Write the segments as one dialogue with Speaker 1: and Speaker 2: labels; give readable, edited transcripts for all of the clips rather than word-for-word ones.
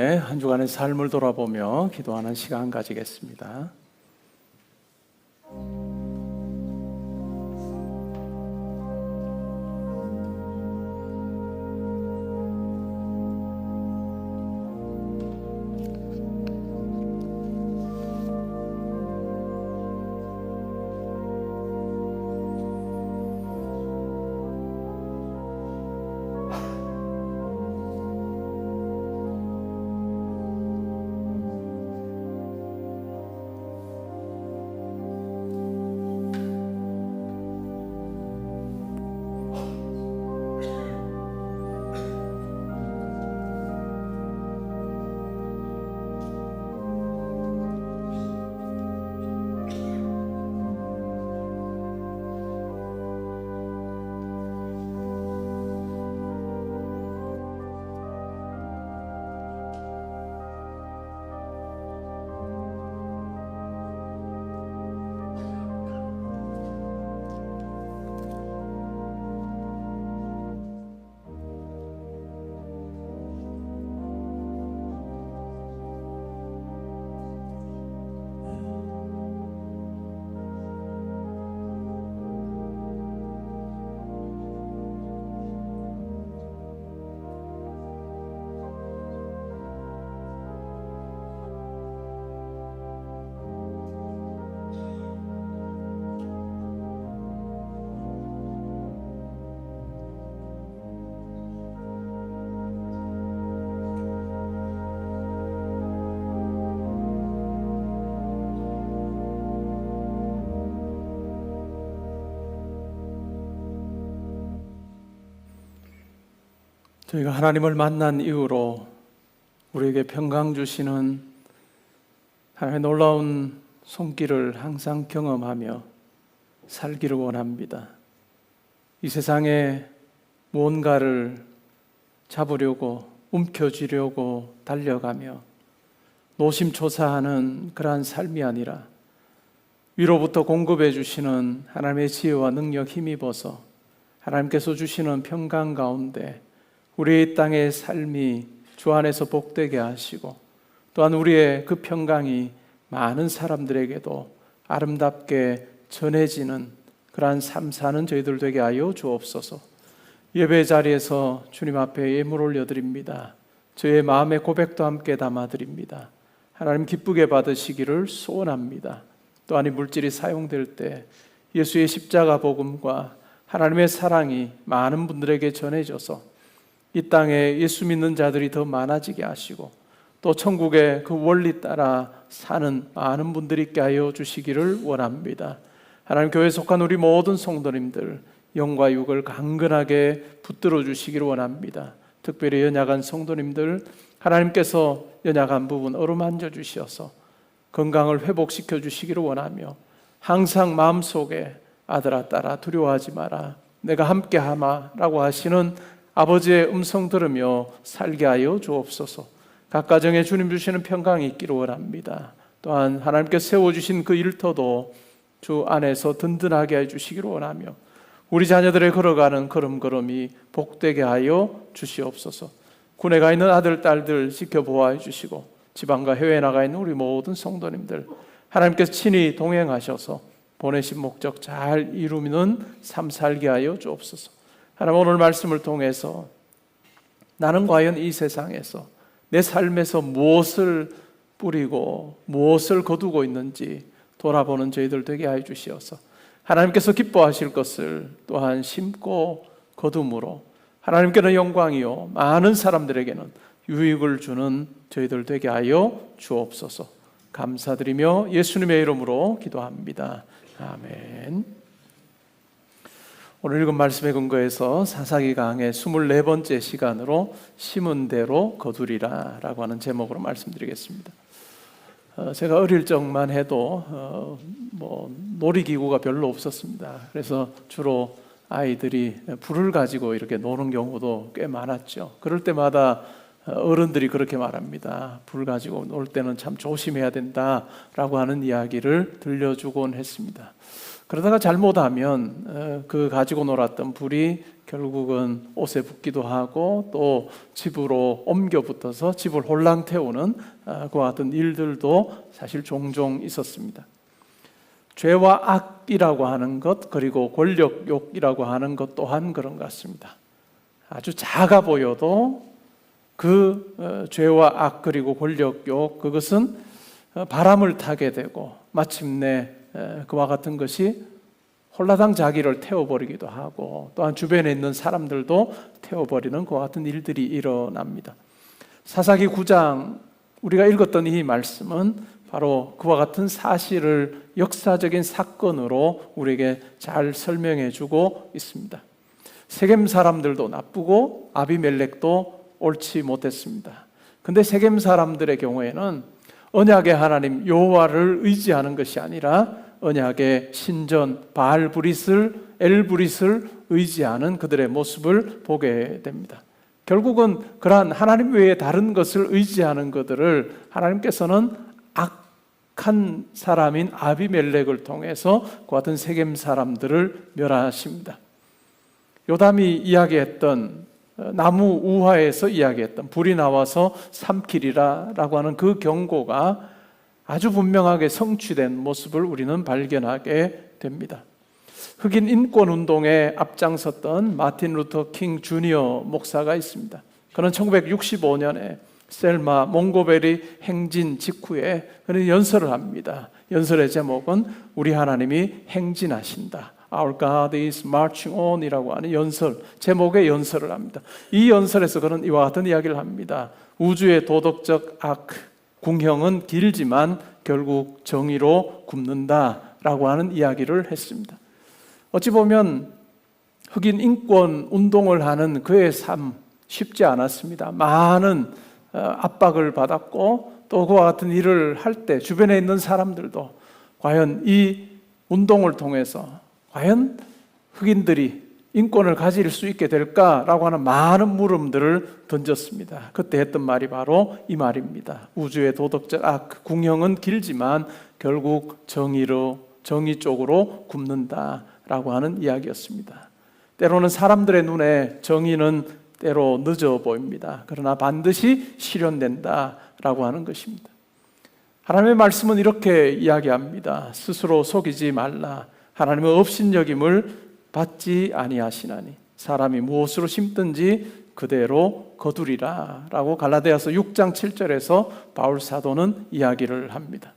Speaker 1: 한 주간의 삶을 돌아보며 기도하는 시간 가지겠습니다. 저희가 하나님을 만난 이후로 우리에게 평강 주시는 하나님의 놀라운 손길을 항상 경험하며 살기를 원합니다. 이 세상에 무언가를 잡으려고 움켜쥐려고 달려가며 노심초사하는 그러한 삶이 아니라 위로부터 공급해 주시는 하나님의 지혜와 능력 힘입어서 하나님께서 주시는 평강 가운데 우리의 땅의 삶이 주 안에서 복되게 하시고 또한 우리의 그 평강이 많은 사람들에게도 아름답게 전해지는 그러한 삶 사는 저희들 되게 하여 주옵소서. 예배 자리에서 주님 앞에 예물 올려드립니다. 저의 마음의 고백도 함께 담아드립니다. 하나님 기쁘게 받으시기를 소원합니다. 또한 이 물질이 사용될 때 예수의 십자가 복음과 하나님의 사랑이 많은 분들에게 전해져서 이 땅에 예수 믿는 자들이 더 많아지게 하시고 또 천국의 그 원리 따라 사는 많은 분들이 있게 하여 주시기를 원합니다. 하나님 교회에 속한 우리 모든 성도님들 영과 육을 강건하게 붙들어 주시기를 원합니다. 특별히 연약한 성도님들 하나님께서 연약한 부분 어루만져 주셔서 건강을 회복시켜 주시기를 원하며 항상 마음속에 아들아 딸아 두려워하지 마라 내가 함께하마 라고 하시는 아버지의 음성 들으며 살게 하여 주옵소서. 각 가정에 주님 주시는 평강이 있기를 원합니다. 또한 하나님께서 세워주신 그 일터도 주 안에서 든든하게 해주시기를 원하며 우리 자녀들의 걸어가는 걸음걸음이 복되게 하여 주시옵소서. 군에 가 있는 아들 딸들 지켜보아 주시고 지방과 해외에 나가 있는 우리 모든 성도님들 하나님께서 친히 동행하셔서 보내신 목적 잘 이루는 삶 살게 하여 주옵소서. 하나님 오늘 말씀을 통해서 나는 과연 이 세상에서 내 삶에서 무엇을 뿌리고 무엇을 거두고 있는지 돌아보는 저희들 되게 하여 주시어서 하나님께서 기뻐하실 것을 또한 심고 거둠으로 하나님께는 영광이요 많은 사람들에게는 유익을 주는 저희들 되게 하여 주옵소서. 감사드리며 예수님의 이름으로 기도합니다. 아멘. 오늘 읽은 말씀의 근거에서 사사기 강의 24번째 시간으로 심은 대로 거두리라 라고 하는 제목으로 말씀드리겠습니다. 제가 어릴 적만 해도 놀이기구가 별로 없었습니다. 그래서 주로 아이들이 불을 가지고 이렇게 노는 경우도 꽤 많았죠. 그럴 때마다 어른들이 그렇게 말합니다. 불 가지고 놀 때는 참 조심해야 된다라고 하는 이야기를 들려주곤 했습니다. 그러다가 잘못하면 그 가지고 놀았던 불이 결국은 옷에 붙기도 하고 또 집으로 옮겨 붙어서 집을 홀랑 태우는 그와 같은 일들도 사실 종종 있었습니다. 죄와 악이라고 하는 것, 그리고 권력욕이라고 하는 것 또한 그런 것 같습니다. 아주 작아 보여도 그 죄와 악 그리고 권력욕, 그것은 바람을 타게 되고 마침내 그와 같은 것이 홀라당 자기를 태워버리기도 하고 또한 주변에 있는 사람들도 태워버리는 그와 같은 일들이 일어납니다. 사사기 9장 우리가 읽었던 이 말씀은 바로 그와 같은 사실을 역사적인 사건으로 우리에게 잘 설명해 주고 있습니다. 세겜 사람들도 나쁘고 아비멜렉도 옳지 못했습니다. 근데 세겜 사람들의 경우에는 언약의 하나님 여호와를 의지하는 것이 아니라 언약의 신전 바알브릿을 엘브릿을 의지하는 그들의 모습을 보게 됩니다. 결국은 그러한 하나님 외에 다른 것을 의지하는 그들을 하나님께서는 악한 사람인 아비멜렉을 통해서 그 같은 세겜 사람들을 멸하십니다. 요담이 이야기했던 나무 우화에서 이야기했던 불이 나와서 삼키리라 라고 하는 그 경고가 아주 분명하게 성취된 모습을 우리는 발견하게 됩니다. 흑인 인권운동에 앞장섰던 마틴 루터 킹 주니어 목사가 있습니다. 그는 1965년에 셀마 몽고베리 행진 직후에 그는 연설을 합니다. 연설의 제목은 우리 하나님이 행진하신다. Our God is marching on 이라고 하는 연설, 제목의 연설을 합니다. 이 연설에서 그는 이와 같은 이야기를 합니다. 우주의 도덕적 악, 궁형은 길지만 결국 정의로 굽는다라고 하는 이야기를 했습니다. 어찌 보면 흑인 인권 운동을 하는 그의 삶 쉽지 않았습니다. 많은 압박을 받았고 또 그와 같은 일을 할 때 주변에 있는 사람들도 과연 이 운동을 통해서 과연 흑인들이 인권을 가질 수 있게 될까라고 하는 많은 물음들을 던졌습니다. 그때 했던 말이 바로 이 말입니다. 우주의 도덕적 악, 궁형은 길지만 결국 정의 쪽으로 굽는다라고 하는 이야기였습니다. 때로는 사람들의 눈에 정의는 때로 늦어 보입니다. 그러나 반드시 실현된다라고 하는 것입니다. 하나님의 말씀은 이렇게 이야기합니다. 스스로 속이지 말라. 하나님의 업신여김을 받지 아니하시나니 사람이 무엇으로 심든지 그대로 거두리라 라고 갈라디아서 6장 7절에서 바울 사도는 이야기를 합니다.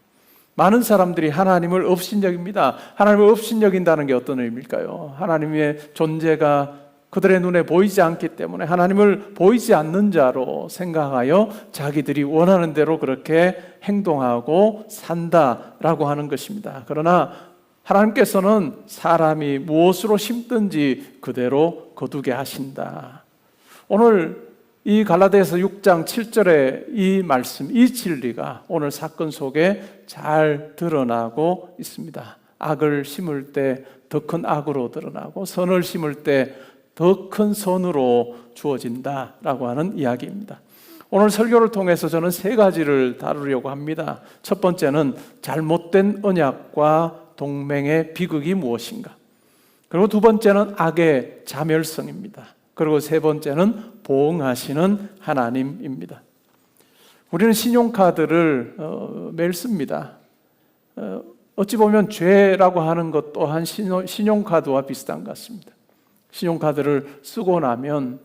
Speaker 1: 많은 사람들이 하나님을 업신여깁니다. 하나님을 업신여긴다는 게 어떤 의미일까요? 하나님의 존재가 그들의 눈에 보이지 않기 때문에 하나님을 보이지 않는 자로 생각하여 자기들이 원하는 대로 그렇게 행동하고 산다라고 하는 것입니다. 그러나 하나님께서는 사람이 무엇으로 심든지 그대로 거두게 하신다. 오늘 이 갈라디아서 6장 7절의 이 말씀, 이 진리가 오늘 사건 속에 잘 드러나고 있습니다. 악을 심을 때 더 큰 악으로 드러나고 선을 심을 때 더 큰 선으로 주어진다라고 하는 이야기입니다. 오늘 설교를 통해서 저는 세 가지를 다루려고 합니다. 첫 번째는 잘못된 언약과 동맹의 비극이 무엇인가? 그리고 두 번째는 악의 자멸성입니다. 그리고 세 번째는 보응하시는 하나님입니다. 우리는 신용카드를 매일 씁니다. 어찌 보면 죄라고 하는 것 또한 신용카드와 비슷한 것 같습니다. 신용카드를 쓰고 나면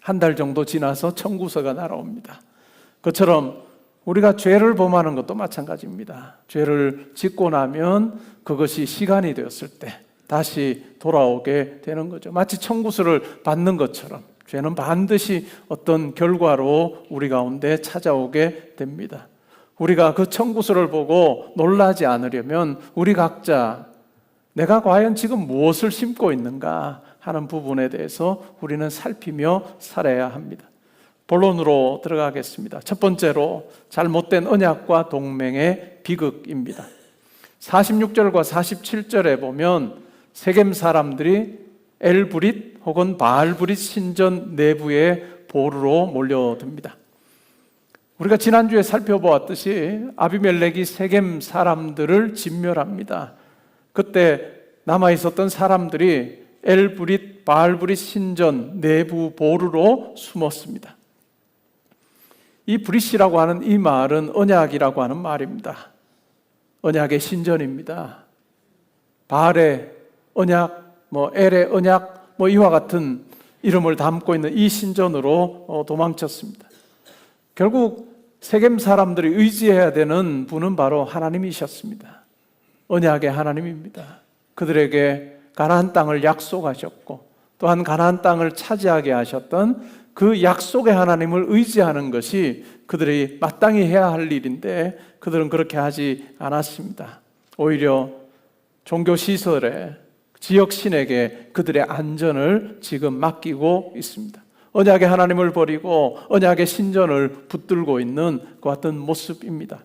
Speaker 1: 한 달 정도 지나서 청구서가 날아옵니다. 그처럼 우리가 죄를 범하는 것도 마찬가지입니다. 죄를 짓고 나면 그것이 시간이 되었을 때 다시 돌아오게 되는 거죠. 마치 청구서를 받는 것처럼 죄는 반드시 어떤 결과로 우리 가운데 찾아오게 됩니다. 우리가 그 청구서를 보고 놀라지 않으려면 우리 각자 내가 과연 지금 무엇을 심고 있는가 하는 부분에 대해서 우리는 살피며 살아야 합니다. 본론으로 들어가겠습니다. 첫 번째로 잘못된 언약과 동맹의 비극입니다. 46절과 47절에 보면 세겜 사람들이 엘브릿 혹은 바알브릿 신전 내부에 보루로 몰려듭니다. 우리가 지난주에 살펴보았듯이 아비멜렉이 세겜 사람들을 진멸합니다. 그때 남아있었던 사람들이 엘브릿, 바알브릿 신전 내부 보루로 숨었습니다. 이 브릿이라고 하는 이 말은 언약이라고 하는 말입니다. 언약의 신전입니다. 바알의 언약, 엘의 언약, 이와 같은 이름을 담고 있는 이 신전으로 도망쳤습니다. 결국 세겜 사람들이 의지해야 되는 분은 바로 하나님이셨습니다. 언약의 하나님입니다. 그들에게 가나안 땅을 약속하셨고 또한 가나안 땅을 차지하게 하셨던 그 약속의 하나님을 의지하는 것이 그들이 마땅히 해야 할 일인데 그들은 그렇게 하지 않았습니다. 오히려 종교시설에 지역신에게 그들의 안전을 지금 맡기고 있습니다. 언약의 하나님을 버리고 언약의 신전을 붙들고 있는 그 같은 모습입니다.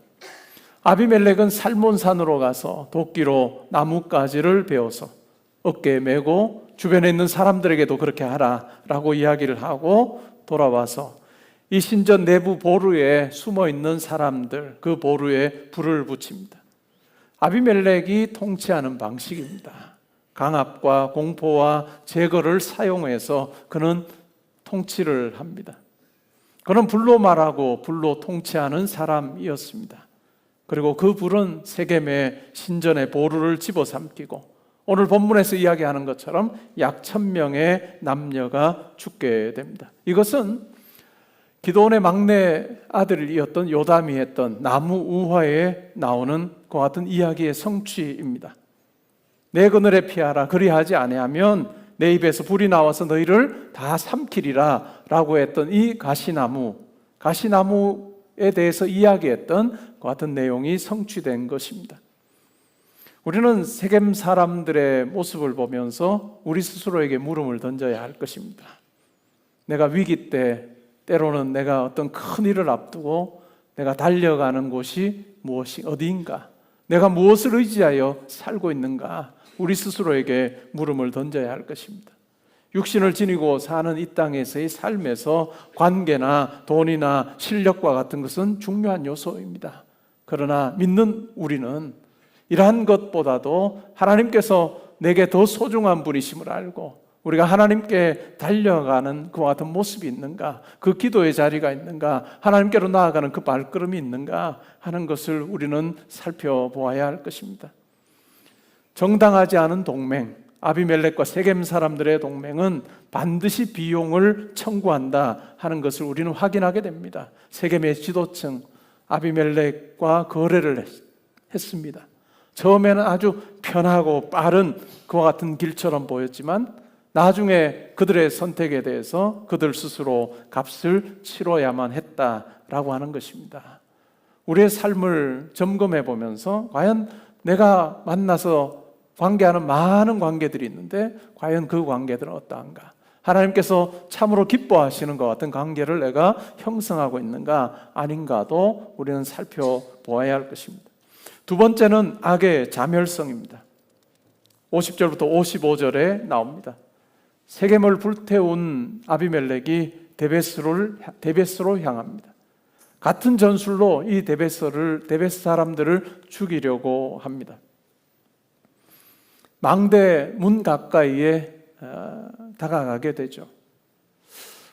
Speaker 1: 아비멜렉은 살몬산으로 가서 도끼로 나뭇가지를 베어서 어깨에 메고 주변에 있는 사람들에게도 그렇게 하라라고 이야기를 하고 돌아와서 이 신전 내부 보루에 숨어 있는 사람들, 그 보루에 불을 붙입니다. 아비멜렉이 통치하는 방식입니다. 강압과 공포와 제거를 사용해서 그는 통치를 합니다. 그는 불로 말하고 불로 통치하는 사람이었습니다. 그리고 그 불은 세겜의 신전의 보루를 집어삼키고 오늘 본문에서 이야기하는 것처럼 약 1000명의 남녀가 죽게 됩니다. 이것은 기드온의 막내 아들이었던 요담이 했던 나무 우화에 나오는 그 같은 이야기의 성취입니다. 내 그늘에 피하라, 그리하지 아니하면 내 입에서 불이 나와서 너희를 다 삼키리라 라고 했던 이 가시나무에 대해서 이야기했던 그 같은 내용이 성취된 것입니다. 우리는 세겜 사람들의 모습을 보면서 우리 스스로에게 물음을 던져야 할 것입니다. 내가 위기 때 때로는 내가 어떤 큰 일을 앞두고 내가 달려가는 곳이 어디인가? 내가 무엇을 의지하여 살고 있는가? 우리 스스로에게 물음을 던져야 할 것입니다. 육신을 지니고 사는 이 땅에서의 삶에서 관계나 돈이나 실력과 같은 것은 중요한 요소입니다. 그러나 믿는 우리는 이러한 것보다도 하나님께서 내게 더 소중한 분이심을 알고 우리가 하나님께 달려가는 그와 같은 모습이 있는가, 그 기도의 자리가 있는가, 하나님께로 나아가는 그 발걸음이 있는가 하는 것을 우리는 살펴보아야 할 것입니다. 정당하지 않은 동맹, 아비멜렉과 세겜 사람들의 동맹은 반드시 비용을 청구한다 하는 것을 우리는 확인하게 됩니다. 세겜의 지도층 아비멜렉과 거래를 했습니다. 처음에는 아주 편하고 빠른 그와 같은 길처럼 보였지만 나중에 그들의 선택에 대해서 그들 스스로 값을 치러야만 했다라고 하는 것입니다. 우리의 삶을 점검해 보면서 과연 내가 만나서 관계하는 많은 관계들이 있는데 과연 그 관계들은 어떠한가? 하나님께서 참으로 기뻐하시는 것 같은 관계를 내가 형성하고 있는가 아닌가도 우리는 살펴보아야 할 것입니다. 두 번째는 악의 자멸성입니다. 50절부터 55절에 나옵니다. 세겜을 불태운 아비멜렉이 데베스로 향합니다. 같은 전술로 이 데베스 사람들을 죽이려고 합니다. 망대 문 가까이에 다가가게 되죠.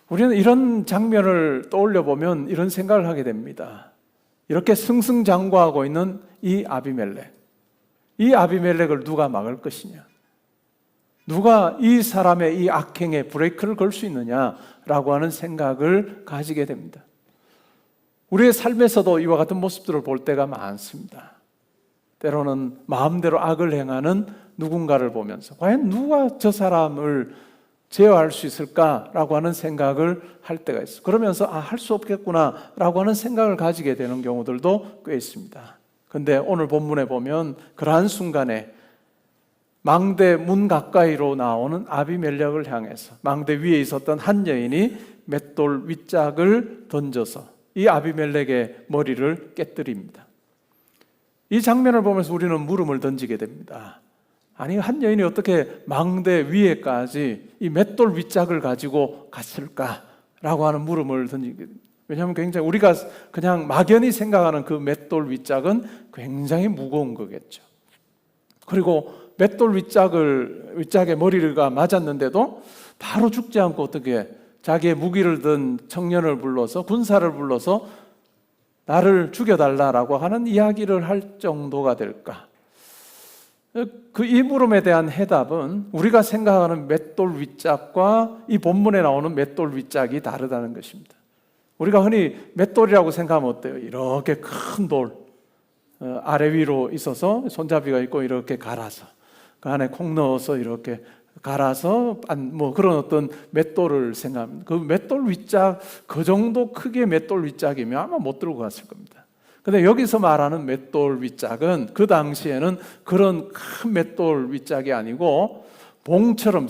Speaker 1: 우리는 이런 장면을 떠올려 보면 이런 생각을 하게 됩니다. 이렇게 승승장구하고 있는 이 아비멜렉을 누가 막을 것이냐? 누가 이 사람의 이 악행에 브레이크를 걸 수 있느냐라고 하는 생각을 가지게 됩니다. 우리의 삶에서도 이와 같은 모습들을 볼 때가 많습니다. 때로는 마음대로 악을 행하는 누군가를 보면서 과연 누가 저 사람을 제어할 수 있을까라고 하는 생각을 할 때가 있어요. 그러면서 할 수 없겠구나라고 하는 생각을 가지게 되는 경우들도 꽤 있습니다. 그런데 오늘 본문에 보면 그러한 순간에 망대 문 가까이로 나오는 아비멜렉을 향해서 망대 위에 있었던 한 여인이 맷돌 윗짝을 던져서 이 아비멜렉의 머리를 깨뜨립니다. 이 장면을 보면서 우리는 물음을 던지게 됩니다. 아니, 한 여인이 어떻게 망대 위에까지 이 맷돌 윗짝을 가지고 갔을까라고 하는 물음을 던지게 됩니다. 왜냐하면 굉장히 우리가 그냥 막연히 생각하는 그 맷돌 윗짝은 굉장히 무거운 거겠죠. 그리고 맷돌 윗짝에 머리가 맞았는데도 바로 죽지 않고 어떻게 자기의 무기를 든 청년을 불러서 군사를 불러서 나를 죽여달라라고 하는 이야기를 할 정도가 될까? 이 물음에 대한 해답은 우리가 생각하는 맷돌 윗짝과 이 본문에 나오는 맷돌 윗짝이 다르다는 것입니다. 우리가 흔히 맷돌이라고 생각하면 어때요? 이렇게 큰 돌 아래 위로 있어서 손잡이가 있고 이렇게 갈아서 그 안에 콩 넣어서 이렇게 갈아서 뭐 그런 어떤 맷돌을 생각합니다. 그 맷돌 윗짝 그 정도 크기의 맷돌 윗짝이면 아마 못 들고 갔을 겁니다. 근데 여기서 말하는 맷돌 윗짝은 그 당시에는 그런 큰 맷돌 윗짝이 아니고 봉처럼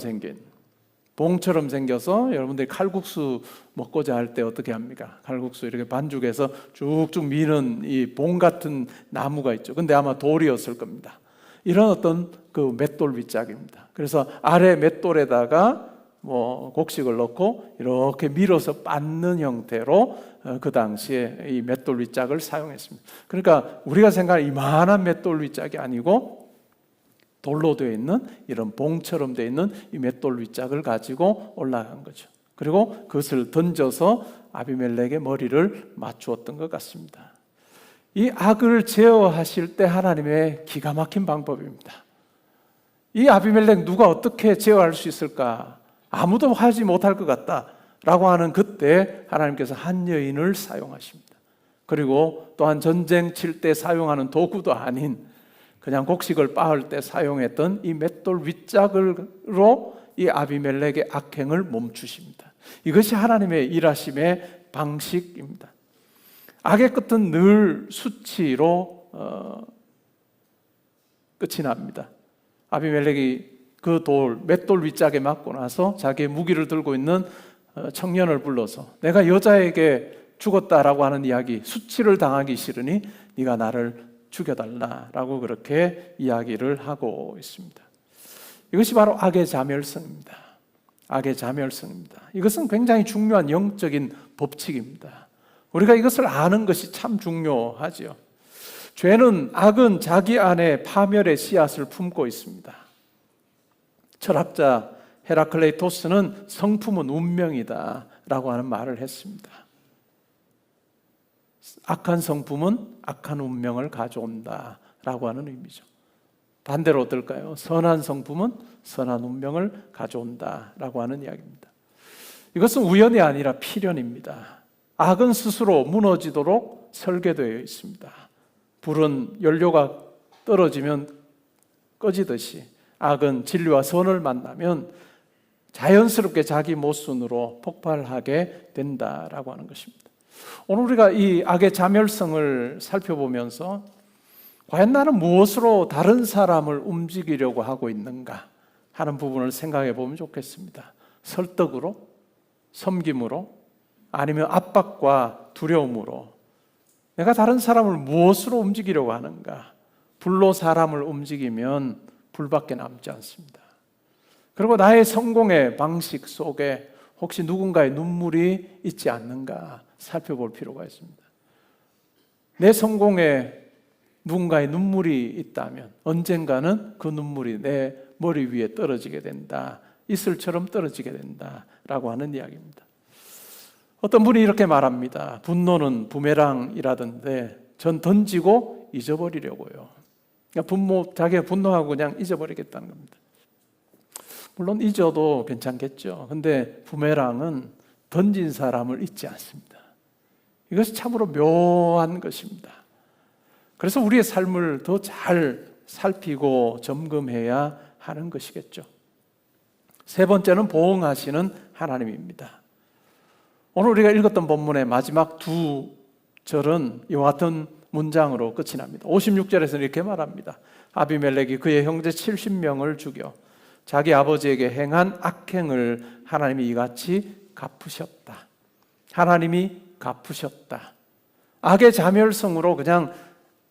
Speaker 1: 생겨서 여러분들이 칼국수 먹고자 할 때 어떻게 합니까? 칼국수 이렇게 반죽해서 쭉쭉 미는 이 봉 같은 나무가 있죠. 근데 아마 돌이었을 겁니다. 이런 어떤 그 맷돌 윗짝입니다. 그래서 아래 맷돌에다가 뭐 곡식을 넣고 이렇게 밀어서 빻는 형태로 그 당시에 이 맷돌 윗짝을 사용했습니다. 그러니까 우리가 생각하는 이만한 맷돌 윗짝이 아니고 돌로 되어 있는 이런 봉처럼 되어 있는 이 맷돌 윗짝을 가지고 올라간 거죠. 그리고 그것을 던져서 아비멜렉의 머리를 맞추었던 것 같습니다. 이 악을 제어하실 때 하나님의 기가 막힌 방법입니다. 이 아비멜렉 누가 어떻게 제어할 수 있을까? 아무도 하지 못할 것 같다라고 하는 그때 하나님께서 한 여인을 사용하십니다. 그리고 또한 전쟁 칠 때 사용하는 도구도 아닌 그냥 곡식을 빻을 때 사용했던 이 맷돌 윗짝으로 이 아비멜렉의 악행을 멈추십니다. 이것이 하나님의 일하심의 방식입니다. 악의 끝은 늘 수치로 끝이 납니다. 아비멜렉이 그 맷돌 윗짝에 맞고 나서 자기의 무기를 들고 있는 청년을 불러서 내가 여자에게 죽었다라고 하는 이야기, 수치를 당하기 싫으니 네가 나를 죽여달라라고 그렇게 이야기를 하고 있습니다. 이것이 바로 악의 자멸성입니다. 악의 자멸성입니다. 이것은 굉장히 중요한 영적인 법칙입니다. 우리가 이것을 아는 것이 참 중요하죠. 악은 자기 안에 파멸의 씨앗을 품고 있습니다. 철학자 헤라클레이토스는 성품은 운명이다 라고 하는 말을 했습니다. 악한 성품은 악한 운명을 가져온다 라고 하는 의미죠. 반대로 어떨까요? 선한 성품은 선한 운명을 가져온다 라고 하는 이야기입니다. 이것은 우연이 아니라 필연입니다. 악은 스스로 무너지도록 설계되어 있습니다. 불은 연료가 떨어지면 꺼지듯이 악은 진리와 선을 만나면 자연스럽게 자기 모순으로 폭발하게 된다라고 하는 것입니다. 오늘 우리가 이 악의 자멸성을 살펴보면서 과연 나는 무엇으로 다른 사람을 움직이려고 하고 있는가 하는 부분을 생각해 보면 좋겠습니다. 설득으로, 섬김으로, 아니면 압박과 두려움으로 내가 다른 사람을 무엇으로 움직이려고 하는가? 불로 사람을 움직이면 불밖에 남지 않습니다. 그리고 나의 성공의 방식 속에 혹시 누군가의 눈물이 있지 않는가 살펴볼 필요가 있습니다. 내 성공에 누군가의 눈물이 있다면 언젠가는 그 눈물이 내 머리 위에 떨어지게 된다. 이슬처럼 떨어지게 된다라고 하는 이야기입니다. 어떤 분이 이렇게 말합니다. 분노는 부메랑이라던데 전 던지고 잊어버리려고요. 그러니까 자기가 분노하고 그냥 잊어버리겠다는 겁니다. 물론 잊어도 괜찮겠죠. 근데 부메랑은 던진 사람을 잊지 않습니다. 이것이 참으로 묘한 것입니다. 그래서 우리의 삶을 더 잘 살피고 점검해야 하는 것이겠죠. 세 번째는 보응하시는 하나님입니다. 오늘 우리가 읽었던 본문의 마지막 두 절은 이와 같은 문장으로 끝이 납니다. 56절에서는 이렇게 말합니다. 아비멜렉이 그의 형제 70명을 죽여 자기 아버지에게 행한 악행을 하나님이 이같이 갚으셨다. 하나님이 갚으셨다. 악의 자멸성으로 그냥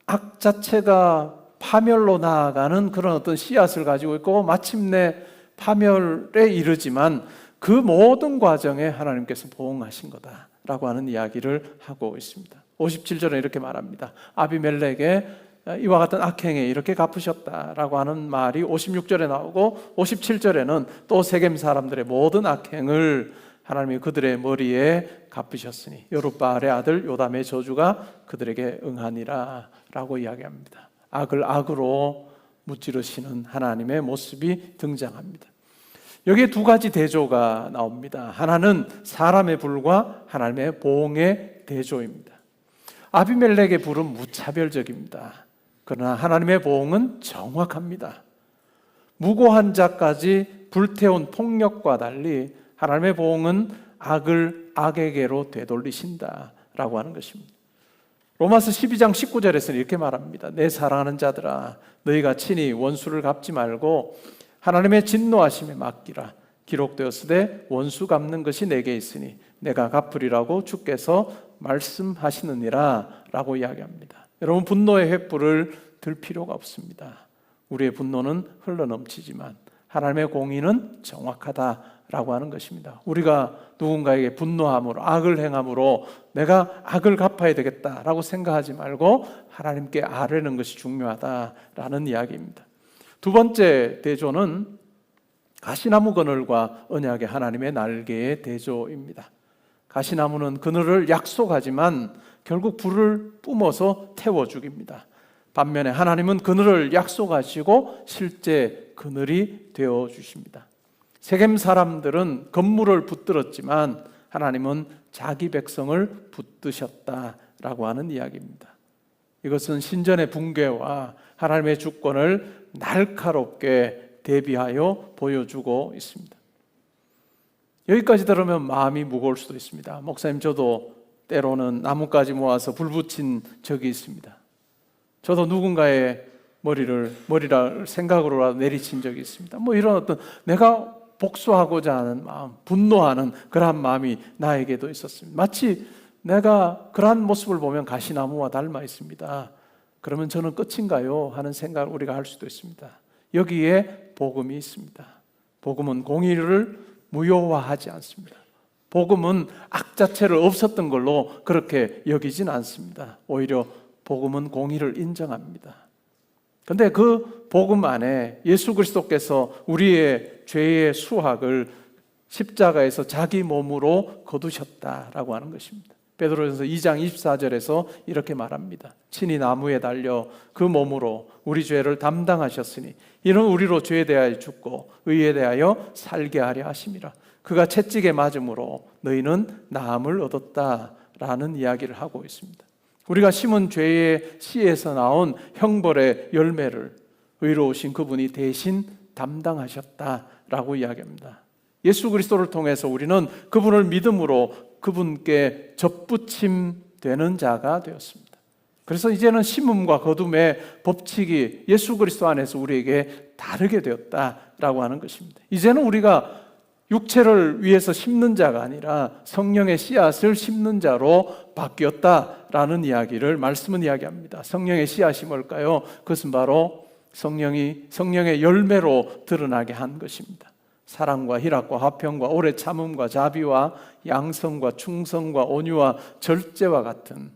Speaker 1: 악 자체가 파멸로 나아가는 그런 어떤 씨앗을 가지고 있고 마침내 파멸에 이르지만 그 모든 과정에 하나님께서 보응하신 거다라고 하는 이야기를 하고 있습니다. 57절에 이렇게 말합니다. 아비멜렉의 이와 같은 악행에 이렇게 갚으셨다라고 하는 말이 56절에 나오고 57절에는 또 세겜 사람들의 모든 악행을 하나님이 그들의 머리에 갚으셨으니 여룻바알의 아들 요담의 저주가 그들에게 응하니라 라고 이야기합니다. 악을 악으로 무찌르시는 하나님의 모습이 등장합니다. 여기에 두 가지 대조가 나옵니다. 하나는 사람의 불과 하나님의 보응의 대조입니다. 아비멜렉의 불은 무차별적입니다. 그러나 하나님의 보응은 정확합니다. 무고한 자까지 불태운 폭력과 달리 하나님의 보응은 악을 악에게로 되돌리신다라고 하는 것입니다. 로마서 12장 19절에서는 이렇게 말합니다. 내 사랑하는 자들아 너희가 친히 원수를 갚지 말고 하나님의 진노하심에 맡기라. 기록되었으되 원수 갚는 것이 내게 있으니 내가 갚으리라고 주께서 말씀하시느니라 라고 이야기합니다. 여러분, 분노의 횃불을 들 필요가 없습니다. 우리의 분노는 흘러넘치지만 하나님의 공의는 정확하다라고 하는 것입니다. 우리가 누군가에게 분노함으로 악을 행함으로 내가 악을 갚아야 되겠다라고 생각하지 말고 하나님께 아뢰는 것이 중요하다라는 이야기입니다. 두 번째 대조는 가시나무 그늘과 언약의 하나님의 날개의 대조입니다. 가시나무는 그늘을 약속하지만 결국 불을 뿜어서 태워 죽입니다. 반면에 하나님은 그늘을 약속하시고 실제 그늘이 되어 주십니다. 세겜 사람들은 건물을 붙들었지만 하나님은 자기 백성을 붙드셨다라고 하는 이야기입니다. 이것은 신전의 붕괴와 하나님의 주권을 날카롭게 대비하여 보여주고 있습니다. 여기까지 들으면 마음이 무거울 수도 있습니다. 목사님, 저도 때로는 나뭇가지 모아서 불 붙인 적이 있습니다. 저도 누군가의 머리를 생각으로라도 내리친 적이 있습니다. 이런 어떤 내가 복수하고자 하는 마음, 분노하는 그러한 마음이 나에게도 있었습니다. 마치 내가 그러한 모습을 보면 가시나무와 닮아 있습니다. 그러면 저는 끝인가요? 하는 생각을 우리가 할 수도 있습니다. 여기에 복음이 있습니다. 복음은 공의를 무효화하지 않습니다. 복음은 악 자체를 없었던 걸로 그렇게 여기진 않습니다. 오히려 복음은 공의를 인정합니다. 그런데 그 복음 안에 예수 그리스도께서 우리의 죄의 수학을 십자가에서 자기 몸으로 거두셨다라고 하는 것입니다. 베드로전서 2장 24절에서 이렇게 말합니다. 친히 나무에 달려 그 몸으로 우리 죄를 담당하셨으니 이는 우리로 죄에 대하여 죽고 의에 대하여 살게 하려 하심이라. 그가 채찍에 맞음으로 너희는 나음을 얻었다라는 이야기를 하고 있습니다. 우리가 심은 죄의 씨에서 나온 형벌의 열매를 의로우신 그분이 대신 담당하셨다라고 이야기합니다. 예수 그리스도를 통해서 우리는 그분을 믿음으로 그분께 접붙임 되는 자가 되었습니다. 그래서 이제는 심음과 거둠의 법칙이 예수 그리스도 안에서 우리에게 다르게 되었다라고 하는 것입니다. 이제는 우리가 육체를 위해서 심는 자가 아니라 성령의 씨앗을 심는 자로 바뀌었다라는 이야기를 말씀은 이야기합니다. 성령의 씨앗이 뭘까요? 그것은 바로 성령의 열매로 드러나게 한 것입니다. 사랑과 희락과 화평과 오래 참음과 자비와 양성과 충성과 온유와 절제와 같은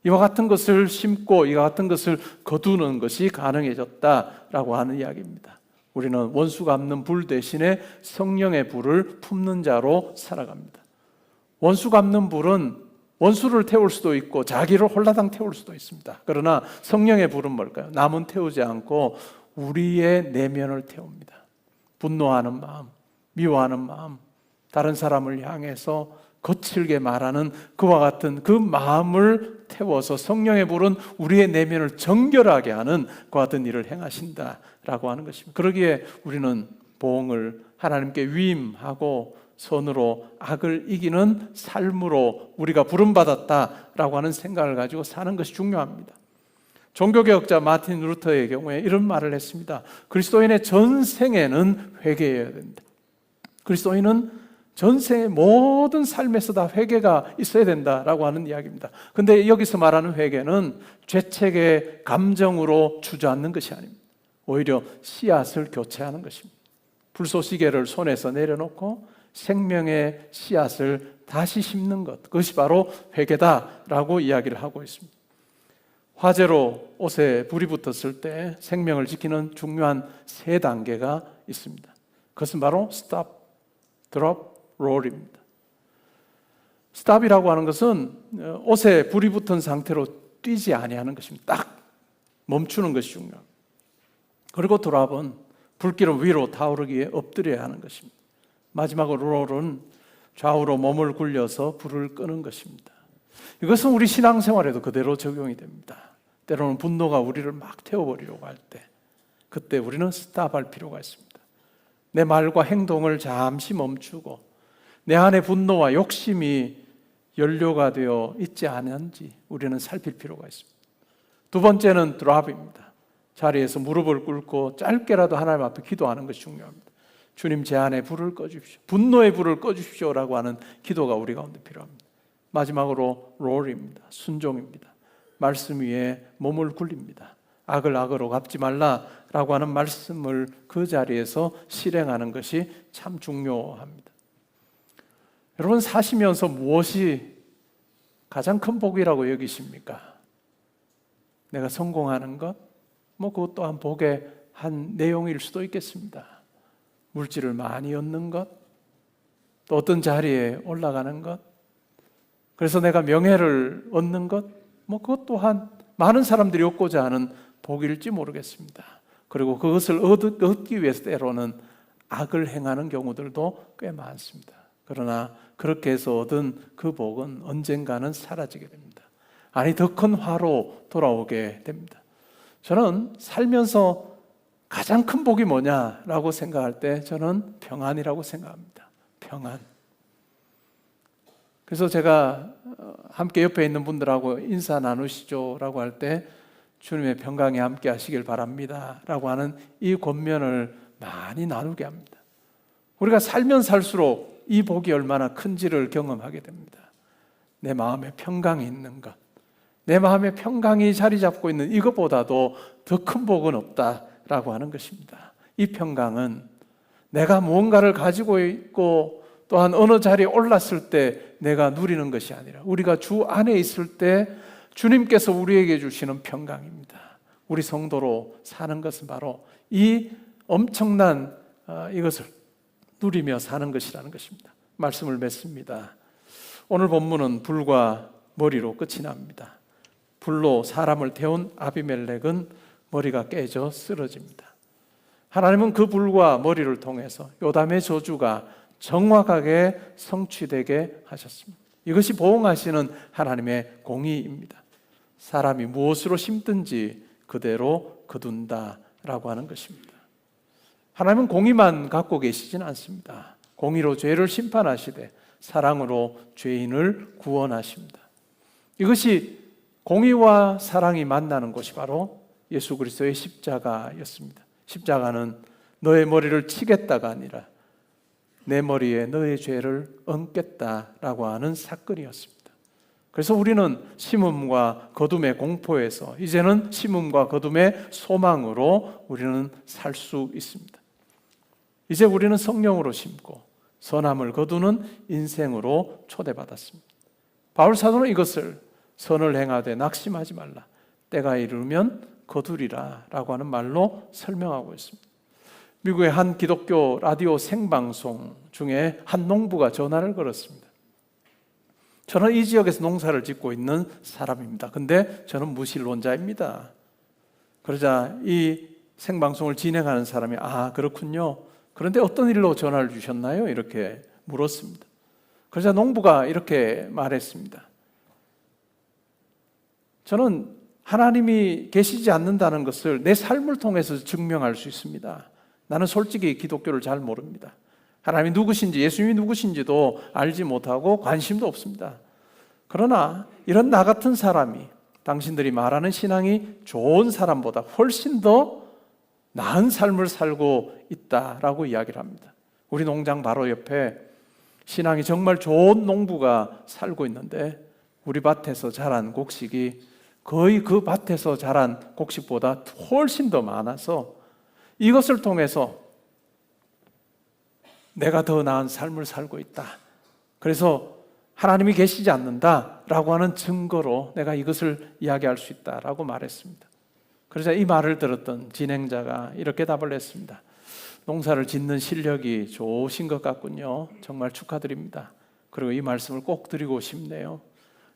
Speaker 1: 이와 같은 것을 심고 이와 같은 것을 거두는 것이 가능해졌다라고 하는 이야기입니다. 우리는 원수 갚는 불 대신에 성령의 불을 품는 자로 살아갑니다. 원수 갚는 불은 원수를 태울 수도 있고 자기를 홀라당 태울 수도 있습니다. 그러나 성령의 불은 뭘까요? 남은 태우지 않고 우리의 내면을 태웁니다. 분노하는 마음, 미워하는 마음, 다른 사람을 향해서 거칠게 말하는 그와 같은 그 마음을 태워서 성령의 불은 우리의 내면을 정결하게 하는 그와 같은 일을 행하신다라고 하는 것입니다. 그러기에 우리는 보응을 하나님께 위임하고 선으로 악을 이기는 삶으로 우리가 부름받았다라고 하는 생각을 가지고 사는 것이 중요합니다. 종교개혁자 마틴 루터의 경우에 이런 말을 했습니다. 그리스도인의 전생에는 회개해야 된다. 그리스도인은 전생의 모든 삶에서 다 회개가 있어야 된다라고 하는 이야기입니다. 그런데 여기서 말하는 회개는 죄책의 감정으로 주저앉는 것이 아닙니다. 오히려 씨앗을 교체하는 것입니다. 불쏘시개를 손에서 내려놓고 생명의 씨앗을 다시 심는 것, 그것이 바로 회개다라고 이야기를 하고 있습니다. 화재로 옷에 불이 붙었을 때 생명을 지키는 중요한 3단계가 있습니다. 그것은 바로 stop, drop, roll입니다. stop이라고 하는 것은 옷에 불이 붙은 상태로 뛰지 아니하는 것입니다. 딱 멈추는 것이 중요합니다. 그리고 drop은 불길은 위로 타오르기에 엎드려야 하는 것입니다. 마지막으로 roll은 좌우로 몸을 굴려서 불을 끄는 것입니다. 이것은 우리 신앙생활에도 그대로 적용이 됩니다. 때로는 분노가 우리를 막 태워버리려고 할 때, 그때 우리는 스탑할 필요가 있습니다. 내 말과 행동을 잠시 멈추고 내 안에 분노와 욕심이 연료가 되어 있지 않은지 우리는 살필 필요가 있습니다. 2번째는 드랍입니다. 자리에서 무릎을 꿇고 짧게라도 하나님 앞에 기도하는 것이 중요합니다. 주님, 제 안에 불을 꺼주십시오. 분노의 불을 꺼주십시오라고 하는 기도가 우리 가운데 필요합니다. 마지막으로 롤입니다. 순종입니다. 말씀 위에 몸을 굴립니다. 악을 악으로 갚지 말라라고 하는 말씀을 그 자리에서 실행하는 것이 참 중요합니다. 여러분, 사시면서 무엇이 가장 큰 복이라고 여기십니까? 내가 성공하는 것? 그것 또한 복의 한 내용일 수도 있겠습니다. 물질을 많이 얻는 것, 또 어떤 자리에 올라가는 것, 그래서 내가 명예를 얻는 것, 그것 또한 많은 사람들이 얻고자 하는 복일지 모르겠습니다. 그리고 그것을 얻기 위해서 때로는 악을 행하는 경우들도 꽤 많습니다. 그러나 그렇게 해서 얻은 그 복은 언젠가는 사라지게 됩니다. 아니, 더 큰 화로 돌아오게 됩니다. 저는 살면서 가장 큰 복이 뭐냐라고 생각할 때 저는 평안이라고 생각합니다. 평안. 그래서 제가 함께 옆에 있는 분들하고 인사 나누시죠 라고 할 때 주님의 평강이 함께 하시길 바랍니다 라고 하는 이 권면을 많이 나누게 합니다. 우리가 살면 살수록 이 복이 얼마나 큰지를 경험하게 됩니다. 내 마음에 평강이 있는 것, 내 마음에 평강이 자리 잡고 있는 이것보다도 더 큰 복은 없다라고 하는 것입니다. 이 평강은 내가 무언가를 가지고 있고 또한 어느 자리에 올랐을 때 내가 누리는 것이 아니라 우리가 주 안에 있을 때 주님께서 우리에게 주시는 평강입니다. 우리 성도로 사는 것은 바로 이 엄청난 이것을 누리며 사는 것이라는 것입니다. 말씀을 맺습니다. 오늘 본문은 불과 머리로 끝이 납니다. 불로 사람을 태운 아비멜렉은 머리가 깨져 쓰러집니다. 하나님은 그 불과 머리를 통해서 요담의 저주가 정확하게 성취되게 하셨습니다. 이것이 보응하시는 하나님의 공의입니다. 사람이 무엇으로 심든지 그대로 거둔다라고 하는 것입니다. 하나님은 공의만 갖고 계시진 않습니다. 공의로 죄를 심판하시되 사랑으로 죄인을 구원하십니다. 이것이 공의와 사랑이 만나는 곳이 바로 예수 그리스도의 십자가였습니다. 십자가는 너의 머리를 치겠다가 아니라 내 머리에 너의 죄를 얹겠다라고 하는 사건이었습니다. 그래서 우리는 심음과 거둠의 공포에서 이제는 심음과 거둠의 소망으로 우리는 살 수 있습니다. 이제 우리는 성령으로 심고 선함을 거두는 인생으로 초대받았습니다. 바울 사도는 이것을 선을 행하되 낙심하지 말라, 때가 이르면 거두리라 라고 하는 말로 설명하고 있습니다. 미국의 한 기독교 라디오 생방송 중에 한 농부가 전화를 걸었습니다. 저는 이 지역에서 농사를 짓고 있는 사람입니다. 근데 저는 무신론자입니다. 그러자 이 생방송을 진행하는 사람이 그렇군요. 그런데 어떤 일로 전화를 주셨나요? 이렇게 물었습니다. 그러자 농부가 이렇게 말했습니다. 저는 하나님이 계시지 않는다는 것을 내 삶을 통해서 증명할 수 있습니다. 나는 솔직히 기독교를 잘 모릅니다. 하나님이 누구신지, 예수님이 누구신지도 알지 못하고 관심도 없습니다. 그러나 이런 나 같은 사람이 당신들이 말하는 신앙이 좋은 사람보다 훨씬 더 나은 삶을 살고 있다라고 이야기를 합니다. 우리 농장 바로 옆에 신앙이 정말 좋은 농부가 살고 있는데 우리 밭에서 자란 곡식이 거의 그 밭에서 자란 곡식보다 훨씬 더 많아서 이것을 통해서 내가 더 나은 삶을 살고 있다. 그래서 하나님이 계시지 않는다라고 하는 증거로 내가 이것을 이야기할 수 있다라고 말했습니다. 그러자 이 말을 들었던 진행자가 이렇게 답을 했습니다. 농사를 짓는 실력이 좋으신 것 같군요. 정말 축하드립니다. 그리고 이 말씀을 꼭 드리고 싶네요.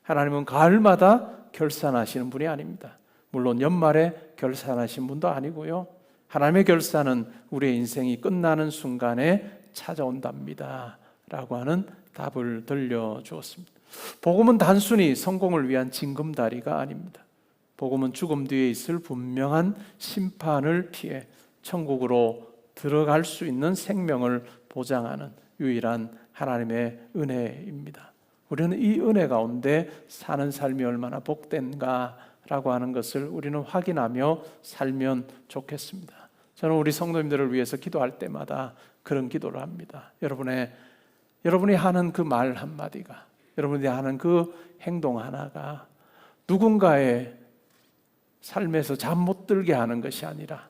Speaker 1: 하나님은 가을마다 결산하시는 분이 아닙니다. 물론 연말에 결산하신 분도 아니고요. 하나님의 결산은 우리의 인생이 끝나는 순간에 찾아온답니다 라고 하는 답을 들려주었습니다. 복음은 단순히 성공을 위한 징검다리가 아닙니다. 복음은 죽음 뒤에 있을 분명한 심판을 피해 천국으로 들어갈 수 있는 생명을 보장하는 유일한 하나님의 은혜입니다. 우리는 이 은혜 가운데 사는 삶이 얼마나 복된가라고 하는 것을 우리는 확인하며 살면 좋겠습니다. 저는 우리 성도님들을 위해서 기도할 때마다 그런 기도를 합니다. 여러분이 하는 그 말 한마디가, 여러분이 하는 그 행동 하나가 누군가의 삶에서 잠 못 들게 하는 것이 아니라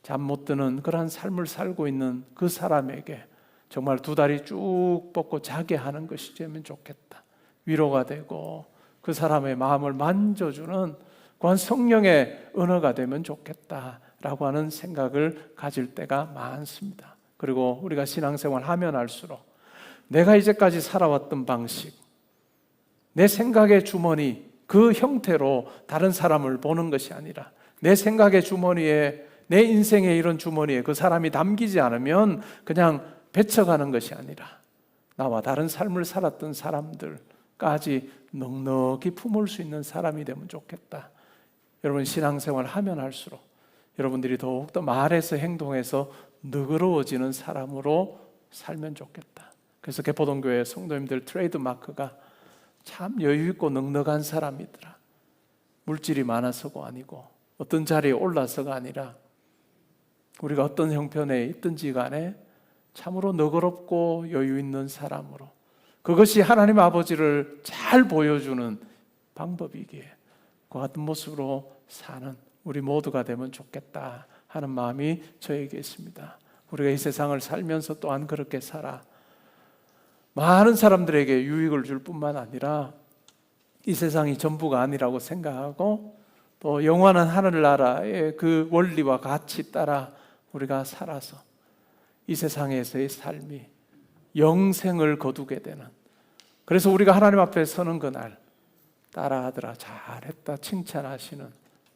Speaker 1: 잠 못 드는 그러한 삶을 살고 있는 그 사람에게 정말 두 다리 쭉 뻗고 자게 하는 것이 되면 좋겠다. 위로가 되고 그 사람의 마음을 만져주는 그한 성령의 언어가 되면 좋겠다라고 하는 생각을 가질 때가 많습니다. 그리고 우리가 신앙생활 하면 할수록 내가 이제까지 살아왔던 방식, 내 생각의 주머니, 그 형태로 다른 사람을 보는 것이 아니라 내 생각의 주머니에, 내 인생의 이런 주머니에 그 사람이 담기지 않으면 그냥 배쳐가는 것이 아니라 나와 다른 삶을 살았던 사람들까지 넉넉히 품을 수 있는 사람이 되면 좋겠다. 여러분 신앙생활 하면 할수록 여러분들이 더욱더 말에서 행동해서 너그러워지는 사람으로 살면 좋겠다. 그래서 개포동교회 성도님들 트레이드 마크가 참 여유있고 넉넉한 사람이더라. 물질이 많아서가 아니고 어떤 자리에 올라서가 아니라 우리가 어떤 형편에 있든지 간에 참으로 너그럽고 여유 있는 사람으로, 그것이 하나님 아버지를 잘 보여주는 방법이기에 그 같은 모습으로 사는 우리 모두가 되면 좋겠다 하는 마음이 저에게 있습니다. 우리가 이 세상을 살면서 또한 그렇게 살아 많은 사람들에게 유익을 줄 뿐만 아니라 이 세상이 전부가 아니라고 생각하고 또 영원한 하늘나라의 그 원리와 가치 따라 우리가 살아서 이 세상에서의 삶이 영생을 거두게 되는, 그래서 우리가 하나님 앞에 서는 그날 따라하더라 잘했다 칭찬하시는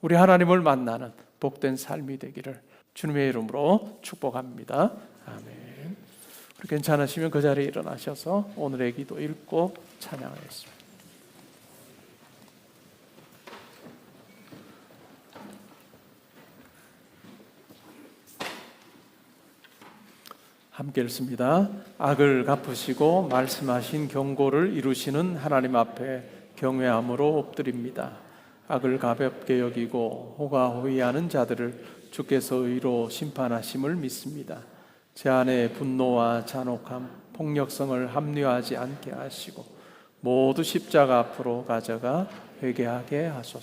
Speaker 1: 우리 하나님을 만나는 복된 삶이 되기를 주님의 이름으로 축복합니다. 아멘. 괜찮으시면 그 자리에 일어나셔서 오늘의 기도 읽고 찬양하겠습니다. 함께 읽습니다. 악을 갚으시고 말씀하신 경고를 이루시는 하나님 앞에 경외함으로 엎드립니다. 악을 가볍게 여기고 호가호위하는 자들을 주께서 의로 심판하심을 믿습니다. 제 안에 분노와 잔혹함, 폭력성을 합리화하지 않게 하시고 모두 십자가 앞으로 가져가 회개하게 하소서.